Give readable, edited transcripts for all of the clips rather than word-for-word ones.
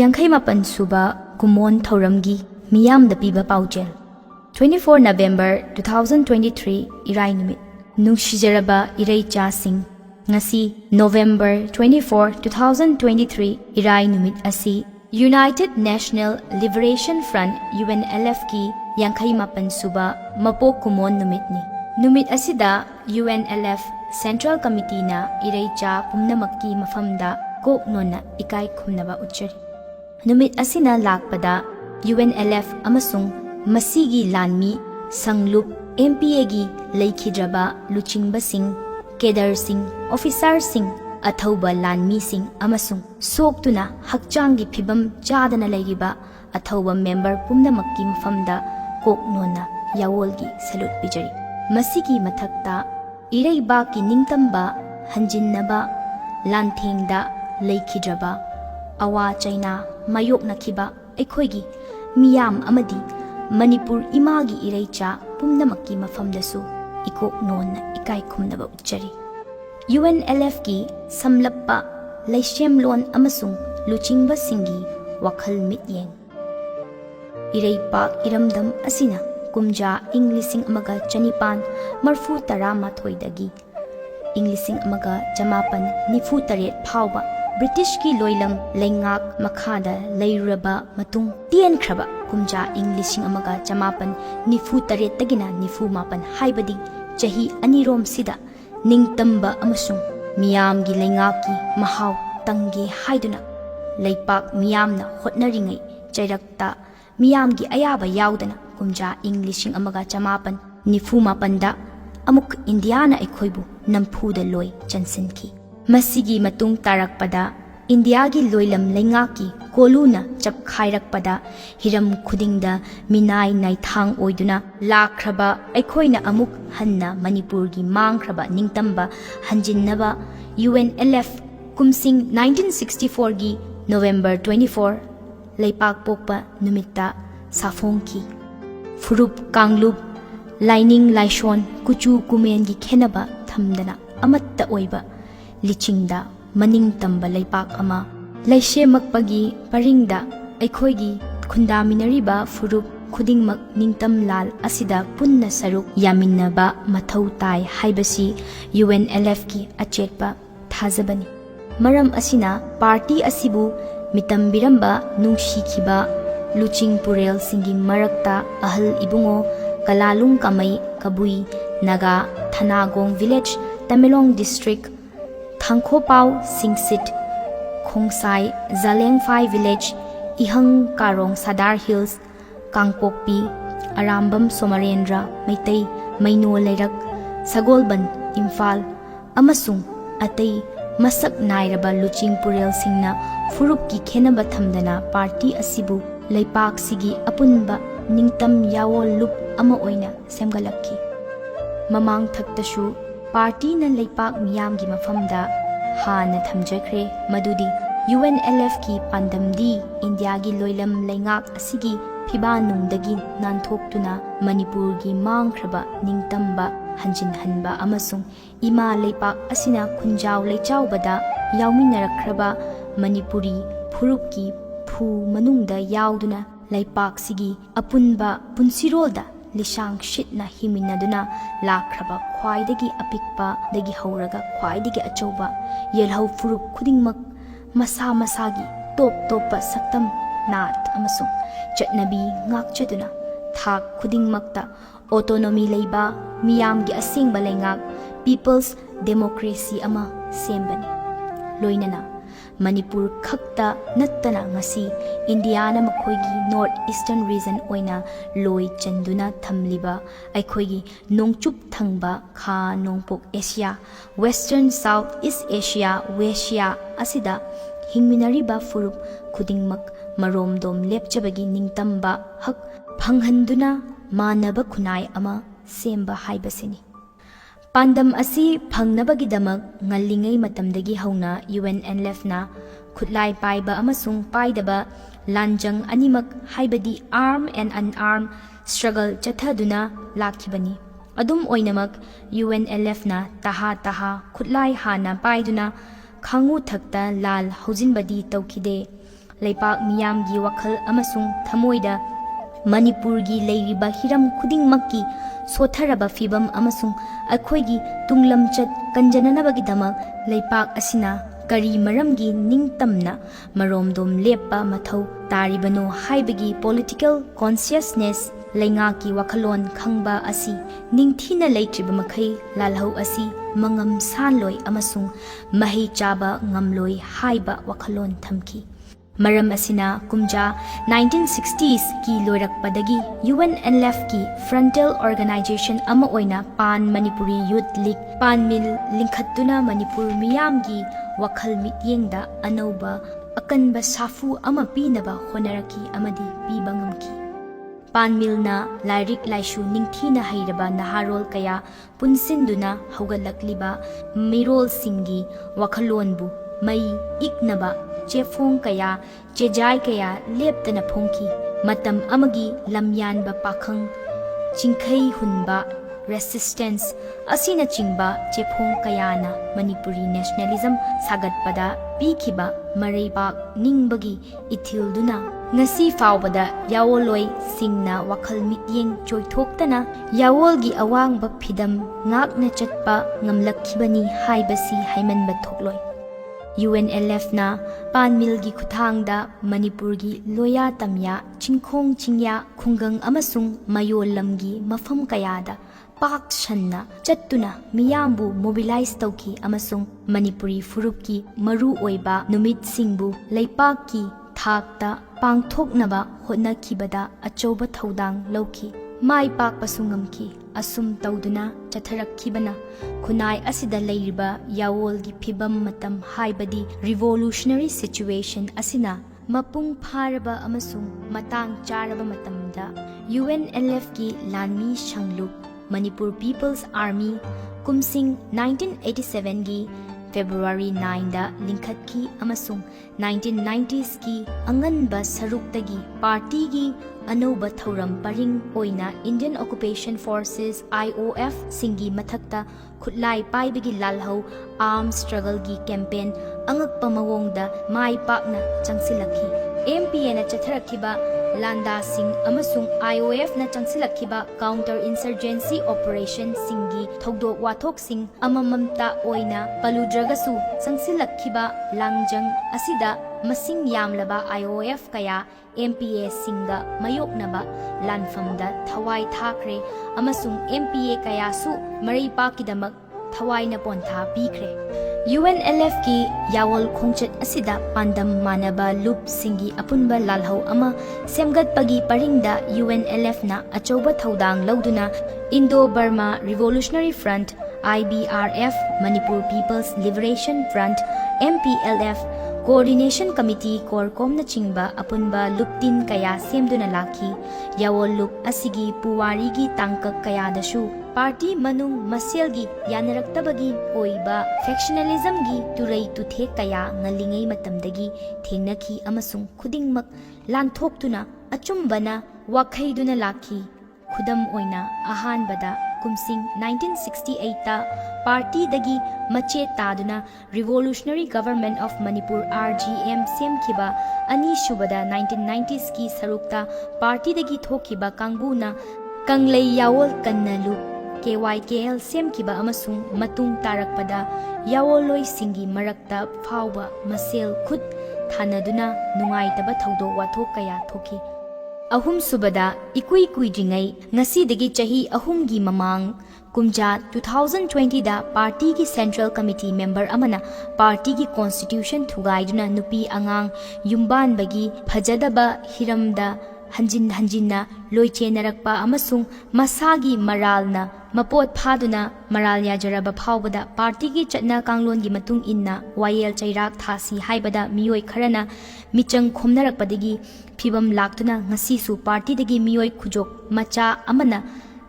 ꯌꯥꯡꯈꯩ ꯁꯨꯕ ꯀꯨꯝꯑꯣꯟ ꯊꯧꯔꯝꯒꯤ ꯃꯤꯌꯥꯝꯗ ꯄꯤꯕ ꯄꯥꯎꯖꯦꯜ 24 ꯅꯕꯦꯝꯕꯔ 2023 ꯏꯔꯥꯏ ꯅꯨꯃꯤꯠ ꯅꯨꯡꯁꯤꯖꯔꯕ ꯏꯔꯩꯆꯥꯁꯤꯡ ngasi November 24, 2023 irai numit asi United National Liberation Front UNLF ki yangkai mapan suba mapok kumon numit ni. Numit asida UNLF Central Committee na iraicha pumnamakki mafamda kok nona ikai khumnaba uchari. Numit asina lakpada UNLF amasung masigi lanmi sanglup MPA gi leikidraba luchingba sing Kedar Singh, Officer Singh, Athauba Lanmi Singh, Amasung, Soktuna, Hakchangi Pibam, Jadana Lagiba, Athauba member Pumnamakki Mafamda, Kok Nona, Yawolgi, Salute Bijari. Masigi Matakta, Irei Baki Ningtamba, Hanjinnaba, Lanthengda, Leikidraba, Awa China, Mayok Nakiba, Ekoigi, Miyam Amadi, Manipur Imagi Ireicha, Pumnamakki Mafamdasu. Ikok nona ikai khumnaba uchari UNLF ki samlappa laishem lon amasung luchingba singi wakhal mityeng irei pak iramdam asina kumja inglising amaga chanipan marfu tarama thoidagi inglising amaga jamapan nifu taret phawba British ki loilam leingak makhada leiraba matung tien khraba kumja inglising amaga jamapan nifu taret tagina nifu mapan haibadi chahi anirom sida ningtamba amasung miyam gi leingaki mahaw tangge haiduna leipak miyamna hotnaringai chairakta miyam gi ayaba yaudana kumja inglising amaga jamapan nifu mapanda amuk indiana ekhoibu nampuda loi chansinki masigi matung tarakpada India gi loilam leingaki koluna chap khairakpada hiram khudingda minai naithang oiduna lakhraba aikhoina amuk hanna Manipur gi mangkhraba ningtamba hanjinnaba UNLF kumsing 1964 gi November 24 leipak pokpa numitta safongki furup kanglup lining laishon kuchu kumen gi khenaba thamdana amatta oiba lichingda maning tamba leipak ama laishe makpagi paringda aikhoigi khundaminariba furup khudingmak ningtam lal asida punna saruk yaminnaba mathau tai haibasi UNLF ki achetpa thazabani maram asina party asibu mitambiramba nungshikhiba luching purel singi marakta ahal ibungo kalalung kamai kabui naga thanagong village Tamelong district Thangkhopau Singsit Khongsai Zalengphai village Ihang Karong Sadar Hills Kangpokpi Arambam Somarendra Maitai Maino Leirak Sagolban Imphal amasung atai masak nairaba luching purel singna furupki khenaba thamdana party asibu leipak sigi apunba ningtam yawol lup ama oina semgalakki mamang thaktashu party na leipak miyamgi mafamda hana thamjakhre madudi UNLF ki pandamdi India gi loilam leingak asigi phibanungdagi nanthokhtuna Manipur gi mangkhraba ningtamba hanjinhanba amasung ima leipak asina khunjaw leichawbada yawminarakraba Manipuri phurupki phu manungda yawduna leipak sigi apunba punsirolda Lishang shitna himinaduna lakraba khwaidagi apikpa dagi hauraga khwaidagi achauba yelhau furup khudingmak masa masagi top topa saktam nat amasung chatnabi ngakchaduna thak khudingmakta autonomy leiba miyamgi asingba leingak people's democracy ama sembani loinana Manipur khakta nattana ngasi Indiana makhoigi North Eastern region oina loi chanduna thamliba aikhoigi nongchup thangba kha nongpok Asia Western South East Asia Westia asida hingminariba furup khudingmak maromdom lepchabagi ningtamba hak phanghanduna manaba khunai ama semba haibasini Pandam asi phangnabagi-damak ngalingay matamdagi hauna UNLF na khutlai paiba amasung paidaba lanjang animak haibadi armed and unarmed struggle chathaduna lakhibani adum oinamak UNLF na taha khutlai hana paiduna khangu thakta lal haujinbadi tawkhide ꯂꯩꯄꯥꯛ ꯃꯤꯌꯥꯝꯒꯤ ꯋꯥꯈꯜ ꯑꯃꯁꯨꯡ ꯊꯃꯣꯏꯗ ꯃꯅꯤꯄꯨꯔꯒꯤ ꯂꯩꯔꯤꯕ ꯍꯤꯔꯝ ꯈꯨꯗꯤꯡꯃꯛꯀꯤ ꯁꯣꯊꯔꯕ ꯐꯤꯕꯝ ꯑꯃꯁꯨꯡ ꯑꯩꯈꯣꯏꯒꯤ ꯇꯨꯡꯂꯝꯆꯠ ꯀꯟꯖꯅꯅꯕꯒꯤꯗꯃꯛ ꯂꯩꯄꯥꯛ ꯑꯁꯤꯅ ꯀꯔꯤ ꯃꯔꯝꯒꯤ ꯅꯤꯡꯇꯝꯅ ꯃꯔꯣꯝꯗꯣꯝ ꯂꯦꯞꯄ ꯃꯊꯧ ꯇꯥꯔꯤꯕꯅꯣ ꯍꯥꯏꯕꯒꯤ ꯄꯣꯂꯤꯇꯤꯀꯦꯜ ꯀꯣꯟꯁꯤꯌꯁꯅꯦꯁ ꯂꯩꯉꯥꯛꯀꯤ ꯋꯥꯈꯜꯂꯣꯟ ꯈꯪꯕ ꯑꯁꯤ ꯅꯤꯡꯊꯤꯅ ꯂꯩꯇ꯭ꯔꯤꯕ ꯃꯈꯩ ꯂꯥꯜꯍꯧ ꯑꯁꯤ ꯃꯉꯝ ꯁꯥꯟꯂꯣꯏ ꯑꯃꯁꯨꯡ ꯃꯍꯩ ꯆꯥꯕ ꯉꯝꯂꯣꯏ ꯍꯥꯏꯕ ꯋꯥꯈꯜꯂꯣꯟ ꯊꯝꯈꯤ꯫ ꯃꯔꯝ ꯑꯁꯤꯅ ꯀꯨꯝꯖꯥ 1960ꯁꯀꯤ ꯂꯣꯏꯔꯛꯄꯗꯒꯤ UNLFꯀꯤ ꯐ꯭ꯔꯟꯇꯦꯜ ꯑꯣꯔꯒꯅꯥꯏꯖꯦꯁꯟ ꯑꯃ ꯑꯣꯏꯅ ꯄꯥꯟ ꯃꯅꯤꯄꯨꯔꯤ ꯌꯨꯠ ꯂꯤꯒ ꯄꯥꯟꯃꯤꯜ ꯂꯤꯡꯈꯠꯇꯨꯅ ꯃꯅꯤꯄꯨꯔ ꯃꯤꯌꯥꯝꯒꯤ ꯋꯥꯈꯜ ꯃꯤꯠꯌꯦꯡꯗ ꯑꯅꯧꯕ ꯑꯀꯟꯕ ꯁꯥꯐꯨ ꯑꯃ ꯄꯤꯅꯕ ꯍꯣꯠꯅꯔꯛꯈꯤ ꯑꯃꯗꯤ ꯄꯤꯕ ꯉꯝꯈꯤ꯫ ꯄꯥꯟꯃꯤꯜꯅ ꯂꯥꯏꯔꯤꯛ ꯂꯥꯏꯁꯨ ꯅꯤꯡꯊꯤꯅ ꯍꯩꯔꯕ ꯅꯍꯥꯔꯣꯜ ꯀꯌꯥ ꯄꯨꯟꯁꯤꯟꯗꯨꯅ ꯍꯧꯒꯠꯂꯛꯂꯤꯕ ꯃꯤꯔꯣꯜꯁꯤꯡꯒꯤ ꯋꯥꯈꯜꯂꯣꯟꯕꯨ ꯃꯩ ꯏꯛꯅꯕ ꯆꯦꯐꯣꯡ ꯀꯌꯥ ꯆꯦꯖꯥꯏ ꯀꯌꯥ ꯂꯦꯞꯇꯅ ꯐꯣꯡꯈꯤ꯫ ꯃꯇꯝ ꯑꯃꯒꯤ ꯂꯝꯌꯥꯟꯕ ꯄꯥꯈꯪ ꯆꯤꯡꯈꯩ ꯍꯨꯟꯕ ꯔꯦꯁꯤꯁꯇꯦꯟꯁ ꯑꯁꯤꯅꯆꯤꯡꯕ ꯆꯦꯐꯣꯡ ꯀꯌꯥꯅ ꯃꯅꯤꯄꯨꯔꯤ ꯅꯦꯁꯅꯦꯂꯤꯖꯝ ꯁꯥꯒꯠꯄꯗ ꯄꯤꯈꯤꯕ ꯃꯔꯩꯕꯥꯛ ꯅꯤꯡꯕꯒꯤ ꯏꯊꯤꯜꯗꯨꯅ ꯉꯁꯤ ꯐꯥꯎꯕꯗ ꯌꯥꯑꯣꯟꯂꯣꯏꯁꯤꯡꯅ ꯋꯥꯈꯜ ꯃꯤꯠꯌꯦꯡ ꯆꯣꯏꯊꯣꯛꯇꯅ ꯌꯥꯑꯣꯜꯒꯤ ꯑꯋꯥꯡꯕ ꯐꯤꯗꯝ ꯉꯥꯛꯅ ꯆꯠꯄ ꯉꯝꯂꯛꯈꯤꯕꯅꯤ ꯍꯥꯏꯕꯁꯤ ꯍꯥꯏꯃꯟꯕ ꯊꯣꯛꯂꯣꯏ꯫ UNLFꯅ ꯄꯥꯟꯃꯤꯜꯒꯤ ꯈꯨꯠꯊꯥꯡꯗ ꯃꯅꯤꯄꯨꯔꯒꯤ ꯂꯣꯌꯥ ꯇꯝꯌꯥ ꯆꯤꯡꯈꯣꯡ ꯆꯤꯡꯌꯥ ꯈꯨꯡꯒꯪ ꯑꯃꯁꯨꯡ ꯃꯌꯣꯜ ꯂꯝꯒꯤ ꯃꯐꯝ ꯀꯌꯥꯗ ꯄꯥꯛ ꯁꯟꯅ ꯆꯠꯇꯨꯅ ꯃꯤꯌꯥꯝꯕꯨ ꯃꯣꯕꯤꯂꯥꯏꯖ ꯇꯧꯈꯤ ꯑꯃꯁꯨꯡ ꯃꯅꯤꯄꯨꯔꯤ ꯐꯨꯔꯨꯞꯀꯤ ꯃꯔꯨ ꯑꯣꯏꯕ ꯅꯨꯃꯤꯠꯁꯤꯡꯕꯨ ꯂꯩꯄꯥꯛꯀꯤ ꯊꯥꯛꯇ ꯄꯥꯡꯊꯣꯛꯅꯕ ꯍꯣꯠꯅꯈꯤꯕꯗ ꯑꯆꯧꯕ ꯊꯧꯗꯥꯡ ꯂꯧꯈꯤ꯫ ꯃꯥꯏ ꯄꯥꯛꯄꯁꯨ ꯉꯝꯈꯤ꯫ ꯑꯁꯨꯝ ꯇꯧꯗꯨꯅ ꯆꯠꯊꯔꯛꯈꯤꯕꯅ ꯈꯨꯟꯅꯥꯏ ꯑꯁꯤꯗ ꯂꯩꯔꯤꯕ ꯌꯥꯑꯣꯜꯒꯤ ꯐꯤꯕꯝ ꯃꯇꯝ ꯍꯥꯏꯕꯗꯤ ꯔꯤꯚꯣꯂꯨꯁꯅꯔꯤ ꯁꯤꯆꯨꯋꯦꯁꯟ ꯑꯁꯤꯅ ꯃꯄꯨꯡ ꯐꯥꯔꯕ ꯑꯃꯁꯨꯡ ꯃꯇꯥꯡ ꯆꯥꯔꯕ ꯃꯇꯝꯗ UNLFꯀꯤ ꯂꯥꯟꯃꯤ ꯁꯪꯂꯨꯞ ꯃꯅꯤꯄꯨꯔ ꯄꯤꯄꯜꯁ ꯑꯥꯔꯃꯤ ꯀꯨꯝꯁꯤꯡ 1987ꯒꯤ ꯐꯦꯕ꯭ꯔꯨꯋꯥꯔꯤ 9ꯗ ꯂꯤꯡꯈꯠꯈꯤ ꯑꯃꯁꯨꯡ 1990sꯀꯤ ꯑꯉꯟꯕ ꯁꯔꯨꯛꯇꯒꯤ ꯄꯥꯔꯇꯤꯒꯤ ꯑꯅꯧꯕ ꯊꯧꯔꯝ ꯄꯔꯤꯡ ꯑꯣꯏꯅ ꯏꯟꯗꯤꯌꯟ ꯑꯣꯀꯨꯄꯦꯁꯟ ꯐꯣꯔꯁꯦꯁ IOF ꯁꯤꯡꯒꯤ ꯃꯊꯛꯇ ꯈꯨꯠꯂꯥꯏ ꯄꯥꯏꯕꯒꯤ ꯂꯥꯜꯍꯧ ꯑꯥꯔꯝ ꯁꯇ꯭ꯔꯒꯜꯒꯤ ꯀꯦꯝꯄꯦꯟ ꯑꯉꯛꯄ ꯃꯑꯣꯡꯗ ꯃꯥꯏ ꯄꯥꯛꯅ ꯆꯪꯁꯤꯜꯂꯛꯈꯤ꯫ MPAꯅ ꯆꯠꯊꯔꯛꯈꯤꯕ ꯂꯥꯟꯗꯥꯁꯤꯡ ꯑꯃꯁꯨꯡ IOFꯅ ꯆꯪꯁꯤꯜꯂꯛꯈꯤꯕ ꯀꯥꯎꯟꯇꯔ ꯏꯟꯁꯔꯖꯦꯟꯁꯤ ꯑꯣꯄꯔꯦꯁꯟꯁꯤꯡꯒꯤ ꯊꯧꯗꯣꯛ ꯋꯥꯊꯣꯛꯁꯤꯡ ꯑꯃꯃꯝꯇ ꯑꯣꯏꯅ ꯄꯜꯂꯨꯗ꯭ꯔꯒꯁꯨ ꯆꯪꯁꯤꯜꯂꯛꯈꯤꯕ ꯂꯥꯡꯖꯪ ꯑꯁꯤꯗ ꯃꯁꯤꯡ ꯌꯥꯝꯂꯕ IOF ꯀꯌꯥ MPAꯁꯤꯡꯒ ꯃꯥꯌꯣꯛꯅꯕ ꯂꯥꯟꯐꯝꯗ ꯊꯋꯥꯏ ꯊꯥꯈ꯭ꯔꯦ ꯑꯃꯁꯨꯡ MPA ꯀꯌꯥꯁꯨ ꯃꯔꯩꯕꯥꯛꯀꯤꯗꯃꯛ ꯊꯋꯥꯏꯅ ꯄꯣꯟꯊꯥ ꯄꯤꯈ꯭ꯔꯦ꯫ UNLFꯀꯤ ꯌꯥꯑꯣꯜ ꯈꯣꯡꯆꯠ ꯑꯁꯤꯗ ꯄꯥꯟꯗꯝ ꯃꯥꯟꯅꯕ ꯂꯨꯞꯁꯤꯡꯒꯤ ꯑꯄꯨꯟꯕ ꯂꯥꯜꯍꯧ ꯑꯃ ꯁꯦꯝꯒꯠꯄꯒꯤ ꯄꯔꯤꯡꯗ UNLFꯅ ꯑꯆꯧꯕ ꯊꯧꯗꯥꯡ ꯂꯧꯗꯨꯅ Indo Burma Revolutionary Front IBRF, Manipur Peoples Liberation Front MPLF, Coordination Committee ꯀꯣꯔꯀꯣꯝꯅꯆꯤꯡꯕ ꯑꯄꯨꯟꯕ ꯂꯨꯞꯇꯤꯟ ꯀꯌꯥ ꯁꯦꯝꯗꯨꯅ ꯂꯥꯛꯈꯤ꯫ ꯌꯥꯑꯣꯜ ꯂꯨꯞ ꯑꯁꯤꯒꯤ ꯄꯨꯋꯥꯔꯤꯒꯤ ꯇꯥꯡꯀꯛ ꯀꯌꯥꯗꯁꯨ ꯄꯥꯔꯇꯤ ꯃꯅꯨꯡ ꯃꯁꯦꯜꯒꯤ ꯌꯥꯅꯔꯛꯇꯕꯒꯤ ꯑꯣꯏꯕ ꯐꯦꯛꯁꯅꯦꯂꯤꯖꯝꯒꯤ ꯇꯨꯔꯩ ꯇꯨꯊꯦꯛ ꯀꯌꯥ ꯉꯜꯂꯤꯉꯩ ꯃꯇꯝꯗꯒꯤ ꯊꯦꯡꯅꯈꯤ ꯑꯃꯁꯨꯡ ꯈꯨꯗꯤꯡꯃꯛ ꯂꯥꯟꯊꯣꯛꯇꯨꯅ ꯑꯆꯨꯝꯕꯅ ꯋꯥꯈꯩꯗꯨꯅ ꯂꯥꯛꯈꯤ꯫ ꯈꯨꯗꯝ ꯑꯣꯏꯅ ꯑꯍꯥꯟꯕꯗ ꯀꯨꯝꯁꯤꯡ 1968ꯇ ꯄꯥꯔꯇꯤꯗꯒꯤ ꯃꯆꯦꯠ ꯇꯥꯗꯨꯅ revolutionary government of Manipur RGM ꯁꯦꯝꯈꯤꯕ, ꯑꯅꯤꯁꯨꯕꯗ 1990sꯀꯤ ꯁꯔꯨꯛꯇ ꯄꯥꯔꯇꯤꯗꯒꯤ ꯊꯣꯛꯈꯤꯕ ꯀꯥꯡꯕꯨꯅ ꯀꯪꯂꯩ ꯌꯥꯑꯣꯜ ꯀꯟꯅ ꯂꯨꯞ KYKL ꯁꯦꯝꯈꯤꯕ ꯑꯃꯁꯨꯡ ꯃꯇꯨꯡ ꯇꯥꯔꯛꯄꯗ ꯌꯥꯑꯣꯟꯂꯣꯏꯁꯤꯡꯒꯤ ꯃꯔꯛꯇ ꯐꯥꯎꯕ ꯃꯁꯦꯜ ꯈꯨꯠ ꯊꯥꯅꯗꯨꯅ ꯅꯨꯡꯉꯥꯏꯇꯕ ꯊꯧꯗꯣꯛ ꯋꯥꯊꯣꯛ ꯀꯌꯥ ꯊꯣꯛꯈꯤ꯫ ꯑꯍꯨꯝꯁꯨꯕꯗ ꯏꯀꯨꯏ ꯀꯨꯏꯗ꯭ꯔꯤꯉꯩ ꯉꯁꯤꯗꯒꯤ ꯆꯍꯤ 3ꯒꯤ ꯃꯃꯥꯡ ꯀꯨꯝꯖꯥ 2020ꯗ ꯄꯥꯔꯇꯤꯒꯤ ꯁꯦꯟꯇ꯭ꯔꯦꯜ ꯀꯃꯤꯇꯤ ꯃꯦꯝꯕꯔ ꯑꯃꯅ ꯄꯥꯔꯇꯤꯒꯤ ꯀꯣꯟꯁꯇꯤꯇ꯭ꯌꯨꯁꯟ ꯊꯨꯒꯥꯏꯗꯨꯅ ꯅꯨꯄꯤ ꯑꯉꯥꯡ ꯌꯨꯝꯕꯥꯟꯕꯒꯤ ꯐꯖꯗꯕ ꯍꯤꯔꯝꯗ ꯍꯟꯖꯤꯟ ꯍꯟꯖꯤꯟꯅ ꯂꯣꯏꯆꯦꯟꯅꯔꯛꯄ ꯑꯃꯁꯨꯡ ꯃꯁꯥꯒꯤ ꯃꯔꯥꯜꯅ ꯃꯄꯣꯠ ꯐꯥꯗꯨꯅ ꯃꯔꯥꯜ ꯌꯥꯖꯔꯕ ꯐꯥꯎꯕꯗ ꯄꯥꯔꯇꯤꯒꯤ ꯆꯠꯅ ꯀꯥꯡꯂꯣꯟꯒꯤ ꯃꯇꯨꯡ ꯏꯟꯅ ꯋꯥꯌꯦꯜ ꯆꯩꯔꯥꯛ ꯊꯥꯁꯤ ꯍꯥꯏꯕꯗ ꯃꯤꯑꯣꯏ ꯈꯔꯅ ꯃꯤꯆꯪ ꯈꯣꯝꯅꯔꯛꯄꯗꯒꯤ ꯐꯤꯕꯝ ꯂꯥꯛꯇꯨꯅ ꯉꯁꯤꯁꯨ ꯄꯥꯔꯇꯤꯗꯒꯤ ꯃꯤꯑꯣꯏ ꯈꯨꯖꯣꯛ ꯃꯆꯥ ꯑꯃꯅ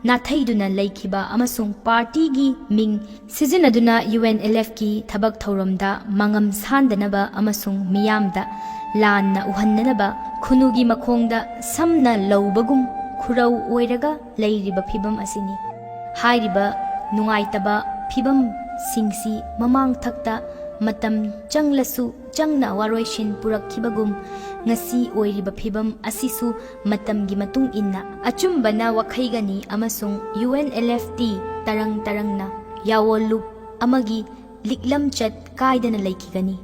ꯅꯥꯊꯩꯗꯨꯅ ꯂꯩꯈꯤꯕ ꯑꯃꯁꯨꯡ ꯄꯥꯔꯇꯤꯒꯤ ꯃꯤꯡ ꯁꯤꯖꯤꯟꯅꯗꯨꯅ UNLFꯀꯤ ꯊꯕꯛ ꯊꯧꯔꯝꯗ ꯃꯉꯝ ꯁꯥꯟꯗꯅꯕ ꯑꯃꯁꯨꯡ ꯃꯤꯌꯥꯝꯗ ꯂꯥꯟꯅ ꯎꯍꯟꯅꯅꯕ ꯈꯨꯟꯅꯨꯒꯤ ꯃꯈꯣꯡꯗ ꯁꯝꯅ ꯂꯧꯕꯒꯨꯝ ꯈꯨꯔꯧ ꯑꯣꯏꯔꯒ ꯂꯩꯔꯤꯕ ꯐꯤꯕꯝ ꯑꯁꯤꯅꯤ꯫ ꯍꯥꯏꯔꯤꯕ ꯅꯨꯡꯉꯥꯏꯇꯕ ꯐꯤꯕꯝꯁꯤꯡꯁꯤ ꯃꯃꯥꯡꯊꯛꯇ ꯃꯇꯝ ꯆꯪꯂꯁꯨ changna waroishin purakkhibagum ngasi oiriba phibam asisu matamgi matung inna achumbana wakhaigani amasung UNLFT tarangna yawolup amagi liklam chat kaidana laikigani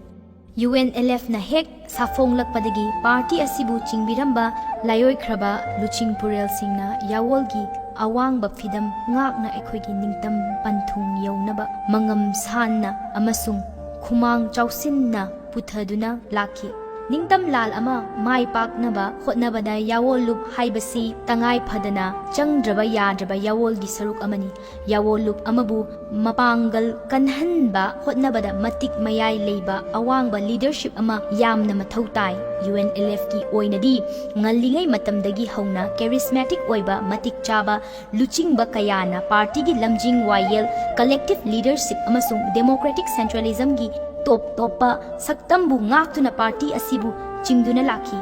UNLF na hek safonglakpadagi party asibu chingbiramba layoikraba luchingpurel singna yawolgi awangba fidam ngakna ekhoigi ningtam panthung yaunaba mangam sanna amasung khumang chausinna puthaduna lakhi ningtam lal ama mai paknaba hotnabada yawolup haibasi tangai phadana changdraba yadraba yawolgi saruk amani yawolup amabu mapangal kanhanba hotnabada matik mayai leiba awangba leadership ama yamna mathau tai UNLF ki oinadi ngallingai matamdagi hauna charismatic oiba matik chaba luchingba kayana party gi lamjing wayel collective leadership amasung democratic centralism gi top saktambu ngaktuna party asibu chingduna lakhi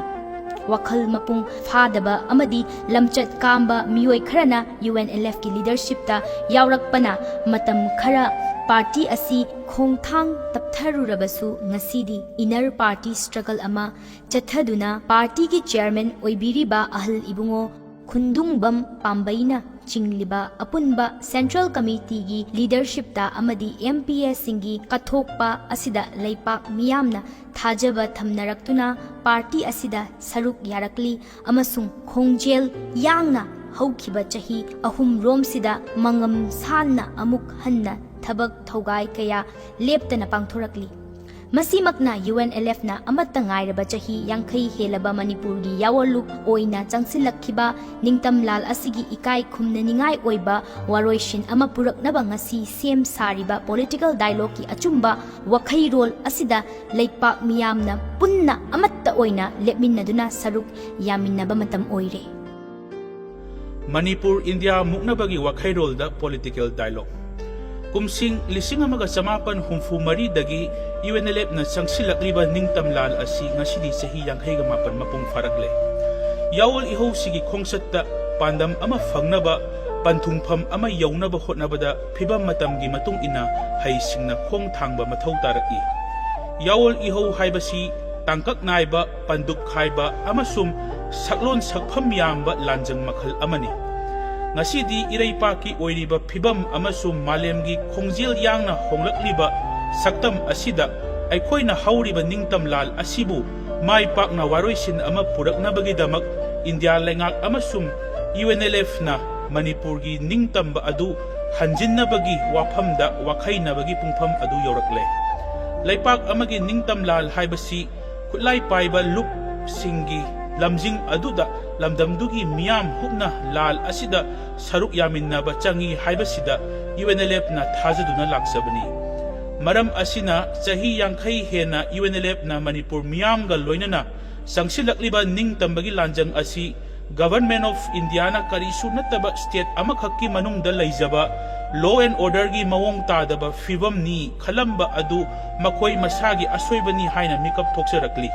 wakhal mapung phadaba amadi lamchat kamba miyoi kharana UNLF ki leadership ta yaurakpana matam khara party asi khongthang taptharurabasu ngasidi inner party struggle ama chathaduna party ki chairman oibiriba ahal ibungo khundungbam pambaina chingliba apunba central committee gi leadership ta amadi MPS singi kathokpa asida leipak miyamna thajaba thamnaraktuna party asida saruk yarakli amasung khongjel yangna haukhiba chahi ahum rom sida mangam sanna amuk hanna thabak thogai kaya leptana pangthorakli masimakna UNLF na amatta ngairaba chahi yankhai helaba manipur gi yawolup oina changsilakhiba ningtamlal asigi ikai khumna ningai oiba waroishin ama puraknaba ngasi sem sariba political dialogue ki achumba wakhai role asida leipak miyamna punna amatta oina lepminnaduna saruk yaminaba matam oire Manipur India muknabagi wakhai role da political dialogue kumsing lising amaga samapan humfu mari dagi UNLF na sangsilakliba ningtamlal asi ngasidi sahi yankhaiga mapan mapung faragle yawol iho sigi khongsatta pandam ama fangnaba panthungpham ama yaunaba hotnabada phibam matamgi matung ina haisingna khongthangba mathau taraki yawol iho haibasi tangkak naiba panduk khaiba amasum saklon sakpham yamba lanjang makhal amani ngasidi iraipaki oiriba phibam amasum malemgi khongjel yangna honglakliba saktam asida aikhoina hauriba ningtamlal asibu mai pakna waroisin ama puraknabagi damak India lengak amasum UNLF na Manipur gi ningtamba adu hanjinnabagi wafamda wakhainabagi pungpham adu yorakle leipak amagi ningtamlal haibasi khutlai paiba lup singi lamjing aduda lamdamdugi miyam hubna lal asida saruk yaminna ba changi haibasida UNLF na thajaduna laksabani maram asina chahi yankhai hena UNLF na Manipur miyam ga loinana sangsilakliba ningtambagi lanjang asi Government of India na karisu nataba state amakhakki manungda leijaba law and order gi mawong tadaba fibam ni khalamba adu makhoi masagi asoibani haina mikap thoksarakli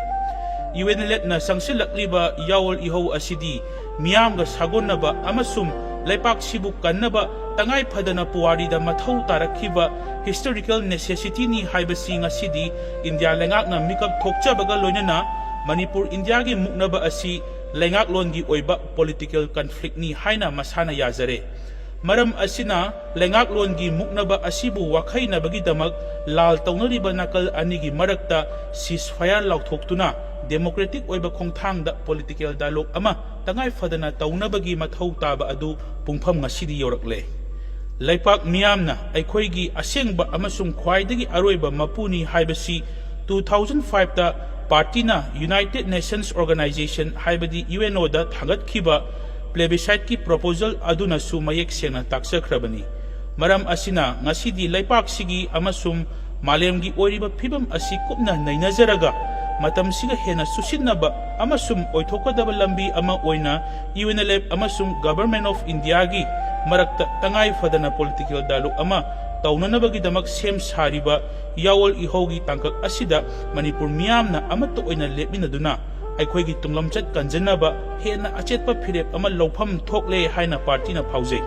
UNLF na sangsilakliba yawol iho asidi miyamga sagonaba amasum leipak sibuk kannaba tangai phadana puwari da mathau tarakhiba historical necessity ni haibasi ngasidi India lengak na mikap thokchabaga loinana Manipur India gi muknaba asi lengak longi oiba political conflict ni haina masana yazare maram asina lengak longi muknaba asibu wakhaina bagi damak lal tawnariba nakal anigi marakta ceasefire lauthoktuna democratic oiba khongthangda political dialogue ama tangai fadana tawnabagi mathau taba adu pungpham ngasidi yorakle leipak miyamna aikhoigi asengba amasung khwaidagi aroiba mapuni haibasi 2005 ta party na United Nations Organization haibadi UNO da thangatkhiba plebiscite ki proposal aduna su mayek sena taksakhrabani maram asina ngasidi leipak sigi amasum malemgi oiriba phibam asi kupna nainajaraga matam siga hena susinnaba amasum oithokadaba lambi ama oina UNLF amasum Government of India gi marakta tangai fadana political dialogue ama taunanabagi damak sem sariba yawol ihogi tangkak asida Manipur miyamna amato oina lepminaduna aikhoigi tunglamchat kanjanaba hena achetpa phirep ama lawpham thokle haina party na phaujai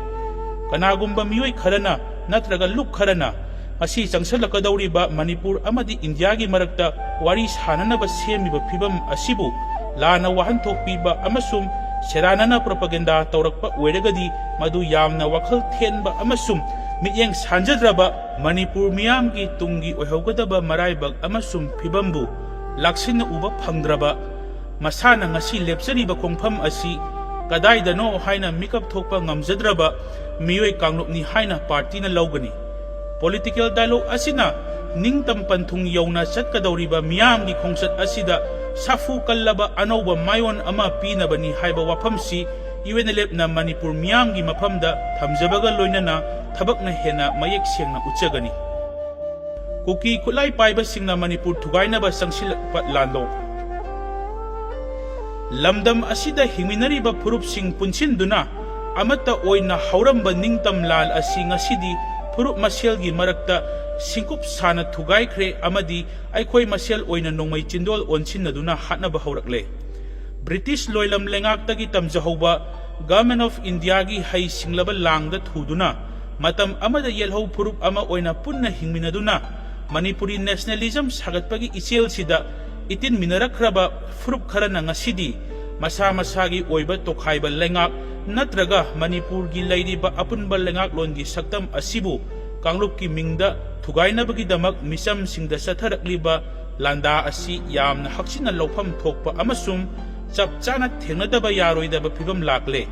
kanagumba miyoi kharana natraga luk kharana masi changsalakadawriba Manipur amadi India gi marakta wari sananaba semiba phibam asibu lana wahanthok piba amasum seranana propaganda taurakpa oiragadi madu yamna wakhal thenba amasum miyeng sanjadraba Manipur miyamgi tungi oihaugadaba maraibak amasum phibambu laksinna uba phangdraba masana ngasi lepsariba khongpham asi kadaidano haina mikap thokpa ngamjadraba miyoi kanglupni haina party na lawgani political dialogue asina ningtam panthung yauna chatkadawriba miyamgi khongsat asida safu kallaba anauba mayon ama pinabani haiba wafamsi UNLF na Manipur miyamgi mafamda thamjabaga loinana thabakna hena mayek sengna uchagani kuki khulai paiba singna Manipur thugainaba sangsilakpa landlo lamdam asida himinariba phurup sing punsinduna amata oina hauramba ningtam lal asi ngasidi phurup maselgi marakta singkup sana thugaikre amadi aikhoi masel oina nongmai chindol onsinnaduna hatnaba haurakle British loilam lengaktagi tamjahauba Government of India gi hai singlaba langda thuduna matam amada yelhau phurup ama oina punna hingminaduna Manipuri nationalism sagatpagi ichel sida itin minarakraba phurup kharana ngasidi masa masagi oiba tokhaiba lengak natraga Manipur gi lairiba apunba lengak longi saktam asibu Kanglup ki mingda thugainabagi damak misam singda satharakliba landa asi yamna haksina lawpham thokpa amasum chapchana thengnadaba yaroidaba phibam lakle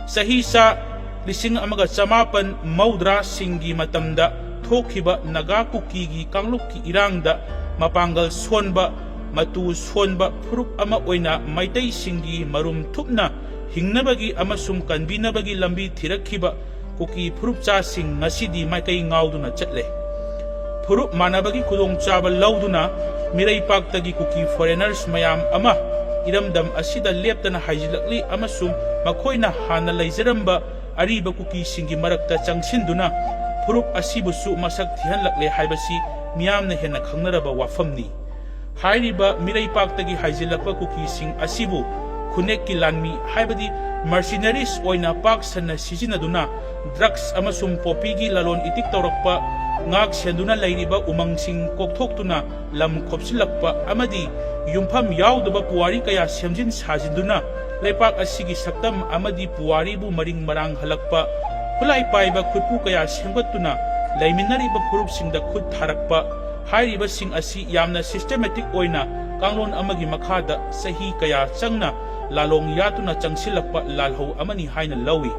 sahi sa lising amaga chamapan maudra singi matamda thokhiba naga kuki gi Kanglup ki irangda mapangal sonba matu sonba phurup ama oina maitai singi marum thupna hingnabagi amasum kanbinabagi lambi thirakhiba kuki phurup cha sing ngasidi maikai ngauduna chatle phurup manabagi kudong chaba lauduna mirai paktagi kuki foreigners mayam ama iramdam asida leptana haijilakli amasum makhoina hana leijaramba ariba kuki singi marakta changsinduna phurup asibusu masak thihanlakle haibasi miyamna hena khangnaraba wafamni hairiba mirai paktagi haijilakpa kuki sing asibu khunekki lanmi haibadi mercenaries oina pak sanna sijinaduna drugs amasum popigi lalon itik tawrakpa ngak senduna lairiba umangsing kokthokhtuna lam khopsilakpa amadi yumpham yaudaba puwari kaya semjin sajinduna lepak asigi saktam amadi puwari bu maring marang halakpa khulai paiba khutpu kaya semgattuna laiminariba phurupsingda khut tharakpa hairiba sing asi yamna systematic oina kanglon amagi makhada sahi kaya changna lalong yatuna changsilakpa lalhau amani haina lawi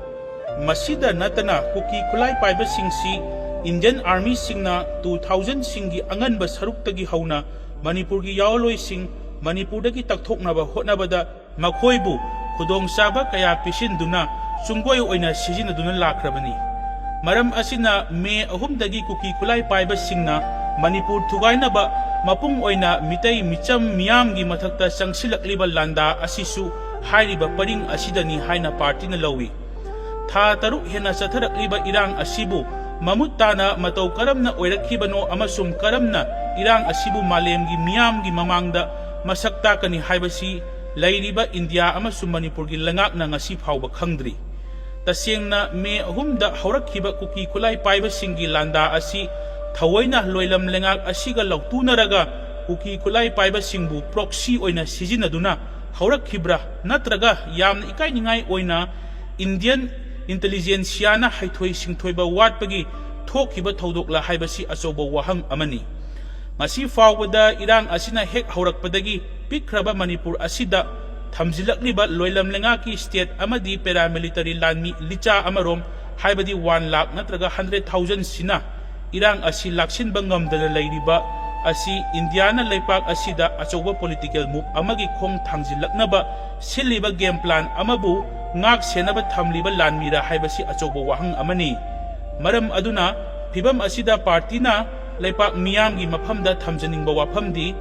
masida natana kuki khulai paiba singsi Indian Army singna 2000 singi anganba saruktagi hauna Manipur gi yawloi sing Manipur dagi takthoknaba hotnabada makhoibu khudong saba kaya pisinduna sunggoi oina sijinaduna lakrabani maram asina me ahum dagi kuki khulai paiba singna Manipur thugainaba mapung oina mitai micham miyam gi mathakta sangsilakliba landa asisu hairiba paring asidani haina party na lawi tha taruk hena satharakliba irang asibu mamutana matau karamna oirakhibano amasum karamna irang asibu malemgi miyamgi mamangda masakta kani haibasi lairiba India amasum Manipur gi langakna ngasi phawba khangdri tasengna me ahumda haurakhiba kuki khulai paiba singi landa asi thawaina loilam lengak asiga lautunaraga kuki khulai paiba singbu proxy oina sijinaduna haurakkhibra natraga yamna ikainingai oina Indian intelligentsia haithoi singthoiba watpagi thokhiba thodokla haibasi achoba wahang amani ngasi fawbada irang asina hek haurakpadagi pikraba Manipur asida thamjilakliba loilam lengaki state amadi paramilitary lanmi licha amarom haibadi 1 lakh natraga 100,000 sina irang asi laksin bangamdana lairiba asi Indiana leipak asida achoba political move amagi khong thangjilaknaba siliba game plan amabu ngak senaba thamliba lanmira haibasi achoba wahang amani maram aduna phibam asida party na leipak miyamgi mafamda thamjaningba wafamdi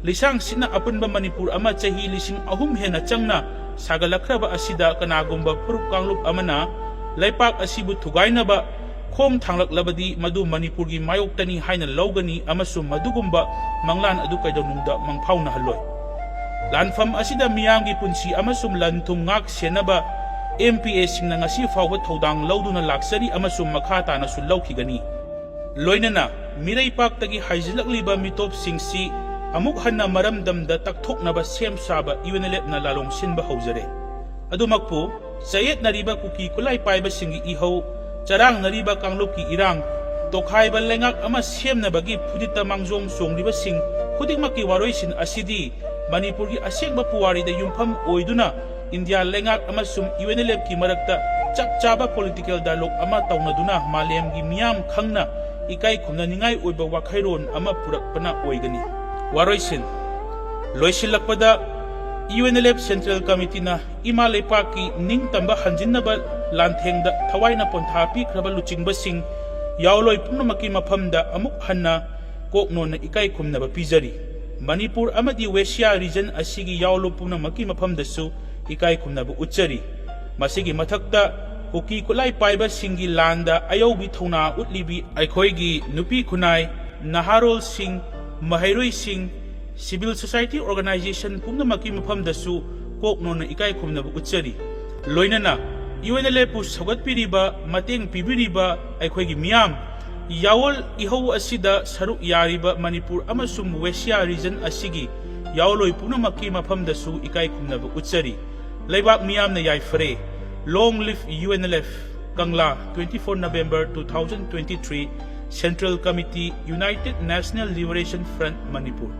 lisang sina apunba Manipur ama chahi lising ahum hena changna sagalakraba asida kanagumba phurup kanglup amana leipak asibu thugainaba khom thanglaklabadi madu Manipur gi mayoktani haina lawgani amasum madugumba manglan adu kaidonungda mangphawna haloi lanfam asida miyamgi punsi amasum lantum ngak senaba MPA singna ngasi fawba thodang lawduna laksari amasum makha tana su lawkhigani loinana ꯃꯤꯔꯩꯄꯥꯛꯇꯒꯤ ꯍꯥꯏꯖꯤꯜꯂꯛꯂꯤꯕ ꯃꯤꯇꯣꯞꯁꯤꯡꯁꯤ ꯑꯃꯨꯛ ꯍꯟꯅ ꯃꯔꯝꯗꯝꯗ ꯇꯛꯊꯣꯛꯅꯕ ꯁꯦꯝ ꯁꯥꯕ UNLFꯅ ꯂꯥꯂꯣꯡ ꯁꯤꯟꯕ ꯍꯧꯖꯔꯦ꯫ ꯑꯗꯨꯃꯛꯄꯨ ꯆꯌꯦꯠꯅꯔꯤꯕ ꯀꯨꯀꯤ ꯈꯨꯠꯂꯥꯏ ꯄꯥꯏꯕꯁꯤꯡꯒꯤ ꯏꯍꯧ, ꯆꯔꯥꯡꯅꯔꯤꯕ ꯀꯥꯡꯂꯨꯞꯀꯤ ꯏꯔꯥꯡ, ꯇꯣꯈꯥꯏꯕ ꯂꯩꯉꯥꯛ ꯑꯃ ꯁꯦꯝꯅꯕꯒꯤ ꯐꯨꯗꯤꯠꯇ ꯃꯥꯡꯖꯣꯡ ꯆꯣꯡꯂꯤꯕꯁꯤꯡ ꯈꯨꯗꯤꯡꯃꯛꯀꯤ ꯋꯥꯔꯣꯏꯁꯤꯟ ꯑꯁꯤꯗꯤ ꯃꯅꯤꯄꯨꯔꯒꯤ ꯑꯁꯦꯡꯕ ꯄꯨꯋꯥꯔꯤꯗ ꯌꯨꯝꯐꯝ ꯑꯣꯏꯗꯨꯅ ꯏꯟꯗꯤꯌꯥ ꯂꯩꯉꯥꯛ ꯑꯃꯁꯨꯡ UNLFꯀꯤ ꯃꯔꯛꯇ ꯆꯞ ꯆꯥꯕ ꯄꯣꯂꯤꯇꯤꯀꯦꯜ ꯗꯥꯏꯂꯣꯒ ꯑꯃ ꯇꯧꯅꯗꯨꯅ ꯃꯥꯂꯦꯝꯒꯤ ꯃꯤꯌꯥꯝ ꯈꯪꯅ ꯏꯀꯥꯏ ꯈꯨꯝꯅꯅꯤꯡꯉꯥꯏ ꯑꯣꯏꯕ ꯋꯥꯈꯩꯔꯣꯟ ꯑꯃ ꯄꯨꯔꯛꯄꯅ ꯑꯣꯏꯒꯅꯤ꯫ ꯋꯥꯔꯣꯏꯁꯤꯟ ꯂꯣꯏꯁꯤꯜꯂꯛꯄꯗ UNLF ꯁꯦꯟꯇ꯭ꯔꯦꯜ ꯀꯃꯤꯇꯤꯅ ꯏꯃꯥ ꯂꯩꯄꯥꯛꯀꯤ ꯅꯤꯡꯇꯝꯕ ꯍꯟꯖꯤꯟꯅꯕ ꯂꯥꯟꯊꯦꯡꯗ ꯊꯋꯥꯏꯅ ꯄꯣꯟꯊꯥ ꯄꯤꯈ꯭ꯔꯕ ꯂꯨꯆꯤꯡꯕꯁꯤꯡ ꯌꯥꯎꯂꯣꯏ ꯄꯨꯝꯅꯃꯛꯀꯤ ꯃꯐꯝꯗ ꯑꯃꯨꯛ ꯍꯟꯅ ꯀꯣꯛꯅꯣꯟꯅ ꯏꯀꯥꯏ ꯈꯨꯝꯅꯕ ꯄꯤꯖꯔꯤ꯫ ꯃꯅꯤꯄꯨꯔ ꯑꯃꯗꯤ ꯋꯦꯁꯤꯌꯥ ꯔꯤꯖꯟ ꯑꯁꯤꯒꯤ ꯌꯥꯎꯂꯣꯏ ꯄꯨꯝꯅꯃꯛꯀꯤ ꯃꯐꯝꯗꯁꯨ ꯏꯀꯥꯏ ꯈꯨꯝꯅꯕ ꯎꯠꯆꯔꯤ꯫ ꯃꯁꯤꯒꯤ ꯃꯊꯛꯇ ꯀꯨꯀꯤ ꯈꯨꯠꯂꯥꯏ ꯄꯥꯏꯕꯁꯤꯡꯒꯤ ꯂꯥꯟꯗ ꯑꯌꯧꯕꯤ ꯊꯧꯅꯥ ꯎꯠꯂꯤꯕꯤ ꯑꯩꯈꯣꯏꯒꯤ ꯅꯨꯄꯤ ꯈꯨꯟꯅꯥꯏ, ꯅꯍꯥꯔꯣꯜꯁꯤꯡ, ꯃꯍꯩꯔꯣꯏꯁꯤꯡ, ꯁꯤꯚꯤꯜ ꯁꯣꯁꯥꯏꯇꯤ ꯑꯣꯔꯒꯅꯥꯏꯖꯦꯁꯟ ꯄꯨꯝꯅꯃꯛꯀꯤ ꯃꯐꯝꯗꯁꯨ ꯀꯣꯛꯅꯣꯟꯅ ꯏꯀꯥꯏ ꯈꯨꯝꯅꯕ UNLFꯎꯠꯆꯔꯤ꯫ ꯂꯣꯏꯅꯅ UNLFꯄꯨ ꯁꯧꯒꯠꯄꯤꯔꯤꯕ, ꯃꯇꯦꯡ ꯄꯤꯕꯤꯔꯤꯕ ꯑꯩꯈꯣꯏꯒꯤ ꯃꯤꯌꯥꯝ, ꯌꯥꯑꯣꯜ ꯏꯍꯧ ꯑꯁꯤꯗ ꯁꯔꯨꯛ ꯌꯥꯔꯤꯕ ꯃꯅꯤꯄꯨꯔ ꯑꯃꯁꯨꯡ ꯋꯦꯁꯤꯌꯥ ꯔꯤꯖꯟ ꯑꯁꯤꯒꯤ ꯌꯥꯎꯂꯣꯏ ꯄꯨꯝꯅꯃꯛꯀꯤ ꯃꯐꯝꯗꯁꯨ ꯏꯀꯥꯏ ꯈꯨꯝꯅꯕ ꯎꯠꯆꯔꯤ꯫ ꯂꯩꯕꯥꯛ ꯃꯤꯌꯥꯝꯅ ꯌꯥꯏꯐꯔꯦ꯫ Long live UNLF. Kangla, 24 November 2023, Central Committee, United National Liberation Front, Manipur.